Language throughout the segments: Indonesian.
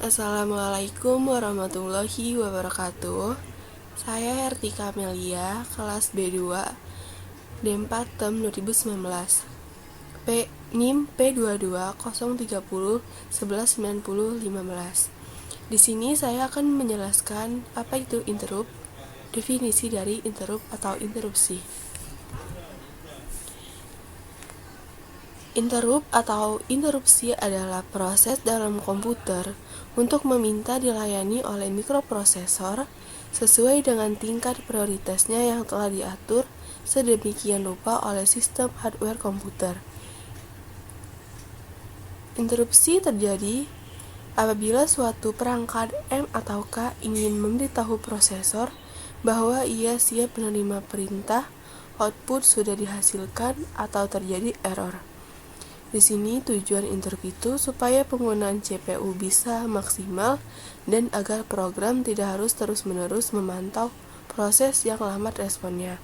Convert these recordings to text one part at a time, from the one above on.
Assalamualaikum warahmatullahi wabarakatuh. Saya Hertika Melia, kelas B2, D4 Tem 2019. NIM P22 030 1190 15. Di sini saya akan menjelaskan apa itu interrupt, definisi dari interrupt atau interupsi. Interrupt atau interupsi adalah proses dalam komputer untuk meminta dilayani oleh mikroprosesor sesuai dengan tingkat prioritasnya yang telah diatur sedemikian rupa oleh sistem hardware komputer. Interupsi terjadi apabila suatu perangkat M atau K ingin memberitahu prosesor bahwa ia siap menerima perintah, output sudah dihasilkan, atau terjadi error. Di sini tujuan interrupt itu supaya penggunaan CPU bisa maksimal dan agar program tidak harus terus-menerus memantau proses yang lambat responnya.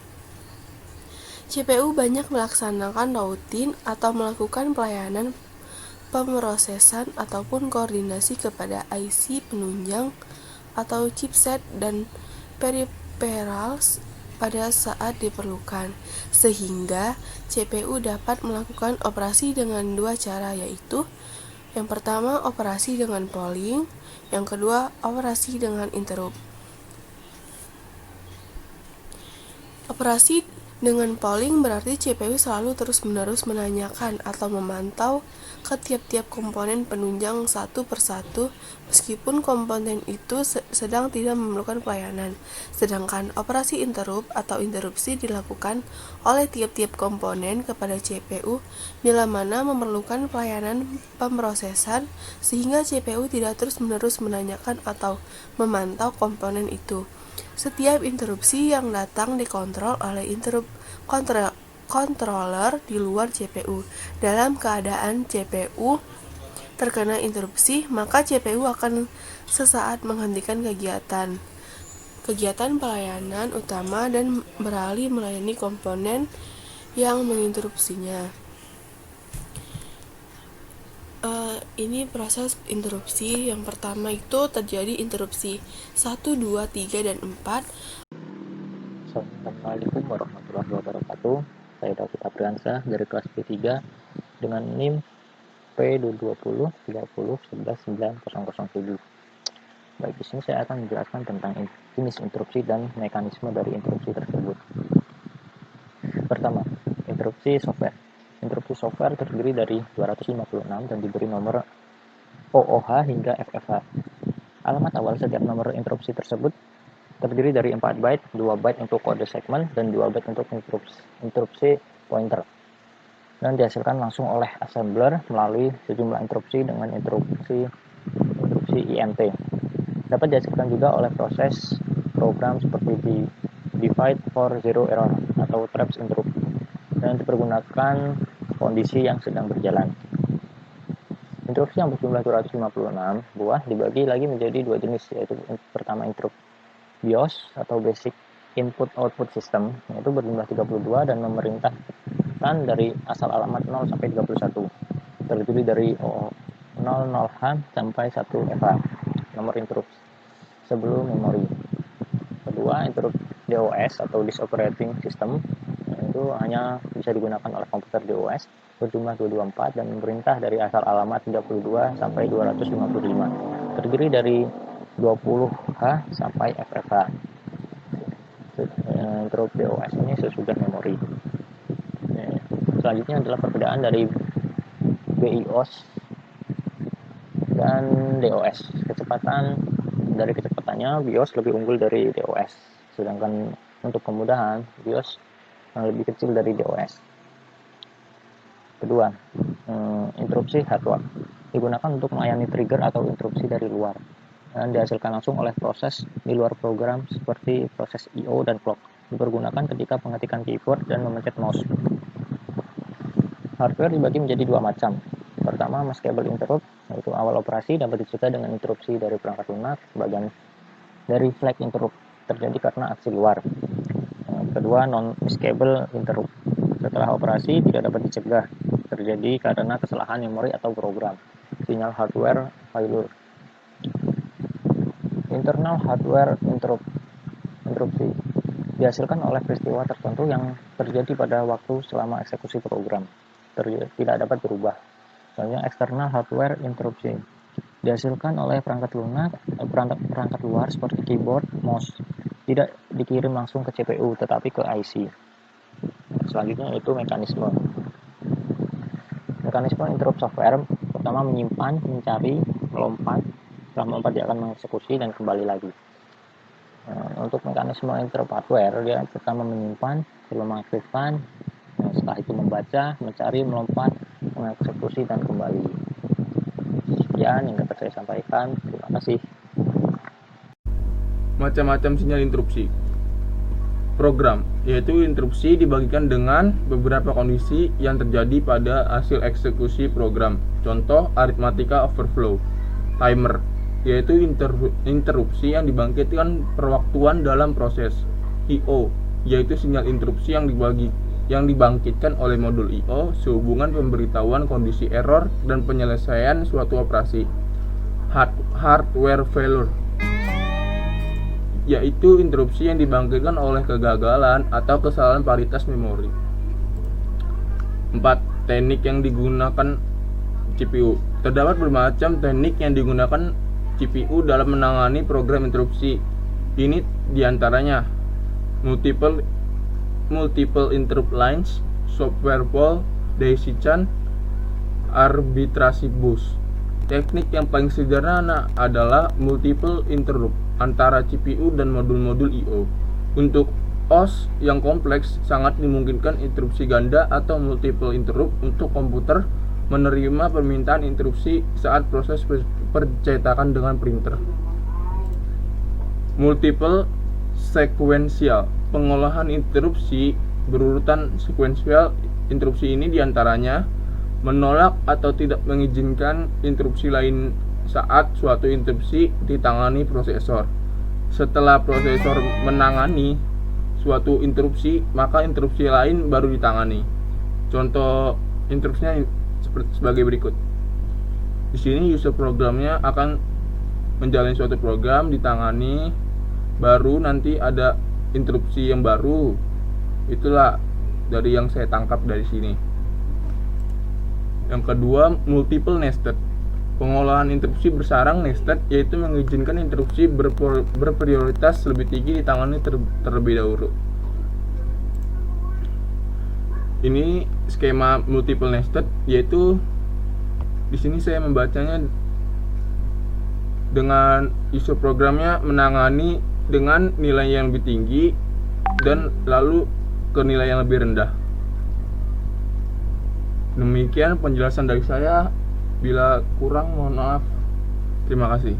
CPU banyak melaksanakan routing atau melakukan pelayanan pemrosesan ataupun koordinasi kepada IC penunjang atau chipset dan peripherals pada saat diperlukan, sehingga CPU dapat melakukan operasi dengan dua cara, yaitu yang pertama operasi dengan polling, yang kedua operasi dengan interrupt. Operasi dengan polling berarti CPU selalu terus-menerus menanyakan atau memantau ke tiap-tiap komponen penunjang satu persatu meskipun komponen itu sedang tidak memerlukan pelayanan. Sedangkan operasi interrupt atau interupsi dilakukan oleh tiap-tiap komponen kepada CPU bila mana memerlukan pelayanan pemrosesan sehingga CPU tidak terus-menerus menanyakan atau memantau komponen itu. Setiap interupsi yang datang dikontrol oleh controller di luar CPU. Dalam keadaan CPU terkena interupsi, maka CPU akan sesaat menghentikan kegiatan pelayanan utama dan beralih melayani komponen yang menginterupsinya. Ini proses interupsi. Yang pertama itu terjadi interupsi 1, 2, 3, dan 4. Assalamualaikum warahmatullahi wabarakatuh. Saya David Apriansyah dari kelas B3 dengan NIM P22030119007. Baik, di sini saya akan menjelaskan tentang jenis interupsi dan mekanisme dari interupsi tersebut. Pertama, interupsi software. Interupsi software terdiri dari 256 dan diberi nomor OOH hingga FFH. Alamat awal setiap nomor interupsi tersebut terdiri dari 4 byte, 2 byte untuk kode segmen, dan 2 byte untuk interupsi pointer. Dan dihasilkan langsung oleh assembler melalui sejumlah interupsi dengan interupsi INT. Dapat dihasilkan juga oleh proses program seperti di divide for zero error atau traps interrupt dan dipergunakan kondisi yang sedang berjalan. Interupsi yang berjumlah 256 buah dibagi lagi menjadi dua jenis, yaitu pertama interrupt BIOS atau Basic Input Output System, yaitu berjumlah 32 dan memerintahkan dari asal alamat 0 sampai 31, terdiri dari 00H sampai 1FH, nomor interrupt sebelum memori. Kedua, interrupt DOS atau Disk Operating System, itu hanya bisa digunakan oleh komputer DOS, berjumlah 224 dan memerintah dari asal alamat 32 sampai 255, terdiri dari 20H sampai FFH. Interrupt DOS ini sesudah memori. Selanjutnya adalah perbedaan dari BIOS dan DOS. Kecepatannya BIOS lebih unggul dari DOS, sedangkan untuk kemudahan BIOS lebih kecil dari DOS. Kedua, interupsi hardware digunakan untuk melayani trigger atau interupsi dari luar dan dihasilkan langsung oleh proses di luar program seperti proses I/O dan clock. Dipergunakan ketika pengetikan keyboard dan memencet mouse. Hardware dibagi menjadi dua macam. Pertama, maskable interrupt, yaitu awal operasi dapat dicegah dengan interupsi dari perangkat lunak. Sebagian dari flag interrupt terjadi karena aksi luar. Kedua, non-maskable interrupt. Setelah operasi tidak dapat dicegah, terjadi karena kesalahan memori atau program. Sinyal hardware failure. Internal hardware interrupsi dihasilkan oleh peristiwa tertentu yang terjadi pada waktu selama eksekusi program, tidak dapat berubah. Contohnya external hardware interrupsi dihasilkan oleh perangkat luar seperti keyboard, mouse, tidak dikirim langsung ke CPU tetapi ke IC. Selanjutnya yaitu mekanisme interrupt software. Pertama, menyimpan, mencari, melompat. Setelah melompat dia akan mengeksekusi dan kembali lagi. Untuk mekanisme interrupt hardware, dia pertama menyimpan, lalu mengaktifkan, setelah itu membaca, mencari, melompat, mengeksekusi dan kembali. Sekian yang dapat saya sampaikan. Terima kasih. Macam-macam sinyal interupsi. Program, yaitu interupsi dibagikan dengan beberapa kondisi yang terjadi pada hasil eksekusi program. Contoh, arithmetica overflow. Timer, yaitu interupsi yang dibangkitkan perwaktuan dalam proses. I/O, yaitu sinyal interupsi yang dibangkitkan oleh modul I/O sehubungan pemberitahuan kondisi error dan penyelesaian suatu operasi. Hardware failure, yaitu interupsi yang dibangkitkan oleh kegagalan atau kesalahan paritas memori. 4. Teknik yang digunakan CPU. Terdapat bermacam teknik yang digunakan CPU dalam menangani program interupsi. Ini diantaranya multiple interrupt lines, software fault, daisy chain, arbitrasi bus. Teknik yang paling sederhana adalah multiple interrupt antara CPU dan modul-modul I/O. Untuk OS yang kompleks, sangat dimungkinkan interupsi ganda atau multiple interrupt untuk komputer menerima permintaan interupsi saat proses percetakan dengan printer. Multiple sequential, pengolahan interupsi berurutan sekuensial. Interupsi ini diantaranya menolak atau tidak mengizinkan interupsi lain saat suatu interupsi ditangani prosesor. Setelah prosesor menangani suatu interupsi, maka interupsi lain baru ditangani. Contoh interupsinya sebagai berikut. Di sini user programnya akan menjalani suatu program, ditangani, baru nanti ada interupsi yang baru. Itulah dari yang saya tangkap dari sini. Yang kedua, multiple nested. Pengolahan interupsi bersarang nested, yaitu mengizinkan interupsi berprioritas lebih tinggi ditangani terlebih dahulu. Ini skema multiple nested, yaitu di sini saya membacanya dengan user programnya menangani dengan nilai yang lebih tinggi dan lalu ke nilai yang lebih rendah. Demikian penjelasan dari saya. Bila kurang, mohon maaf. Terima kasih.